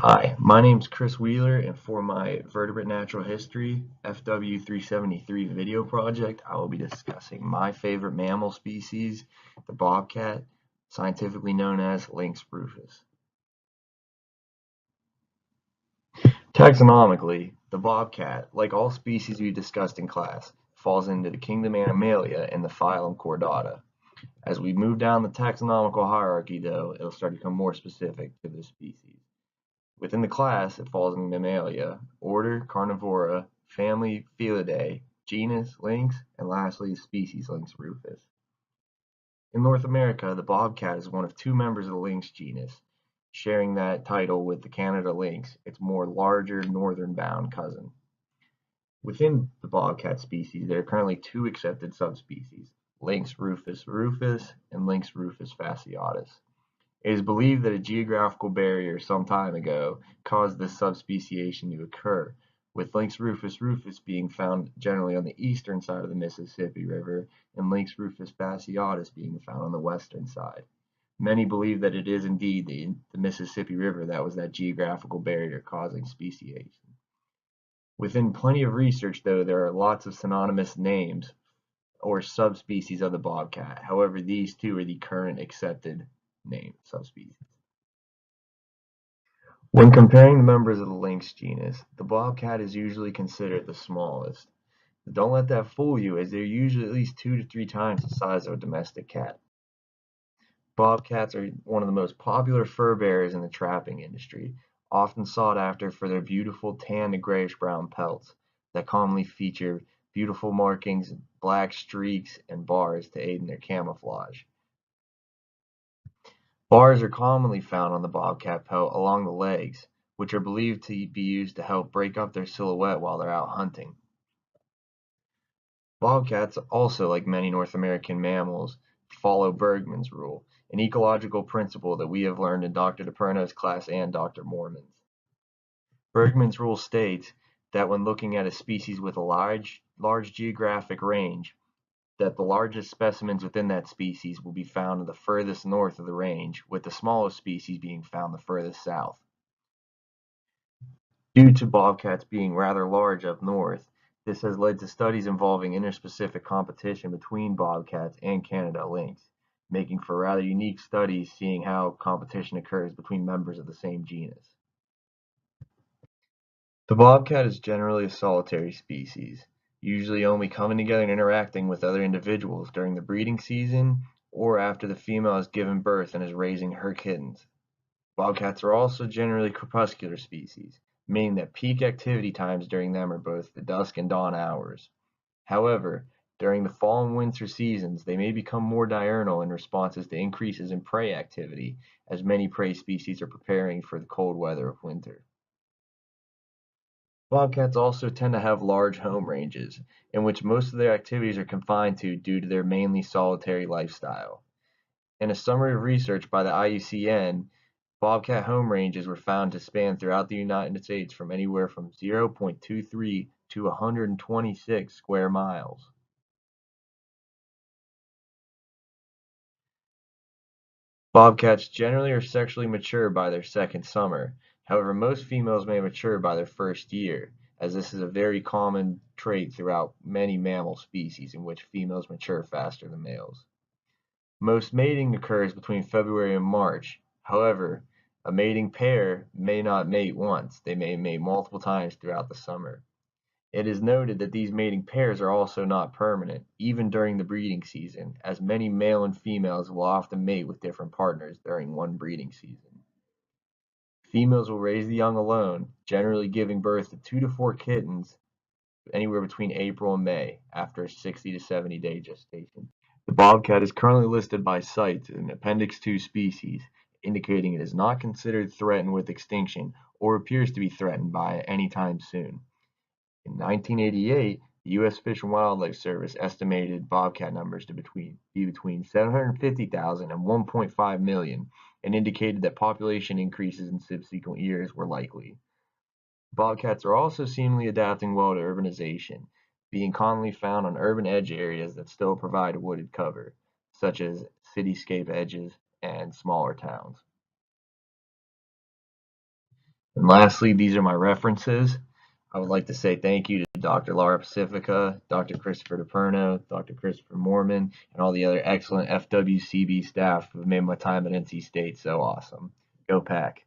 Hi, my name is Chris Wheeler, and for my Vertebrate Natural History FW373 video project, I will be discussing my favorite mammal species, the bobcat, scientifically known as Lynx rufus. Taxonomically, the bobcat, like all species we discussed in class, falls into the kingdom Animalia and the phylum Chordata. As we move down the taxonomical hierarchy, though, it'll start to become more specific to the species. Within the class, it falls in Mammalia, order Carnivora, family Felidae, genus Lynx, and lastly species Lynx rufus. In North America, the bobcat is one of two members of the lynx genus, sharing that title with the Canada lynx, its more larger northern-bound cousin. Within the bobcat species, there are currently two accepted subspecies, Lynx rufus rufus and Lynx rufus fasciatus. It is believed that a geographical barrier some time ago caused this subspeciation to occur, with Lynx rufus rufus being found generally on the eastern side of the Mississippi River and Lynx rufus fasciatus being found on the western side. Many believe that it is indeed the Mississippi River that was that geographical barrier causing speciation. Within plenty of research, though, there are lots of synonymous names or subspecies of the bobcat. However, these two are the current accepted name subspecies. When comparing the members of the lynx genus, the bobcat is usually considered the smallest. But don't let that fool you, as they're usually at least 2 to 3 times the size of a domestic cat. Bobcats are one of the most popular fur bearers in the trapping industry, often sought after for their beautiful tan to grayish-brown pelts that commonly feature beautiful markings, black streaks, and bars to aid in their camouflage. Bars are commonly found on the bobcat pelt along the legs, which are believed to be used to help break up their silhouette while they're out hunting. Bobcats also, like many North American mammals, follow Bergmann's rule, an ecological principle that we have learned in Dr. DePerno's class and Dr. Mormon's. Bergmann's rule states that when looking at a species with a large geographic range, that the largest specimens within that species will be found in the furthest north of the range, with the smallest species being found the furthest south. Due to bobcats being rather large up north, this has led to studies involving interspecific competition between bobcats and Canada lynx, making for rather unique studies seeing how competition occurs between members of the same genus. The bobcat is generally a solitary species, usually only coming together and interacting with other individuals during the breeding season or after the female has given birth and is raising her kittens. Bobcats are also generally crepuscular species, meaning that peak activity times during them are both the dusk and dawn hours. However, during the fall and winter seasons, they may become more diurnal in responses to increases in prey activity, as many prey species are preparing for the cold weather of winter. Bobcats also tend to have large home ranges, in which most of their activities are confined to due to their mainly solitary lifestyle. In a summary of research by the IUCN, bobcat home ranges were found to span throughout the United States from anywhere from 0.23 to 126 square miles. Bobcats generally are sexually mature by their second summer. However, most females may mature by their first year, as this is a very common trait throughout many mammal species in which females mature faster than males. Most mating occurs between February and March. However, a mating pair may not mate once, they may mate multiple times throughout the summer. It is noted that these mating pairs are also not permanent, even during the breeding season, as many male and females will often mate with different partners during one breeding season. Females will raise the young alone, generally giving birth to 2 to 4 kittens anywhere between April and May after a 60 to 70-day gestation. The bobcat is currently listed by CITES as an Appendix II species, indicating it is not considered threatened with extinction or appears to be threatened by it anytime soon. In 1988, the U.S. Fish and Wildlife Service estimated bobcat numbers to be between 750,000 and 1.5 million, and indicated that population increases in subsequent years were likely. Bobcats are also seemingly adapting well to urbanization, being commonly found on urban edge areas that still provide wooded cover, such as cityscape edges and smaller towns. And lastly, these are my references. I would like to say thank you to Dr. Laura Pacifica, Dr. Christopher DePerno, Dr. Christopher Mormon, and all the other excellent FWCB staff who have made my time at NC State so awesome. Go Pack.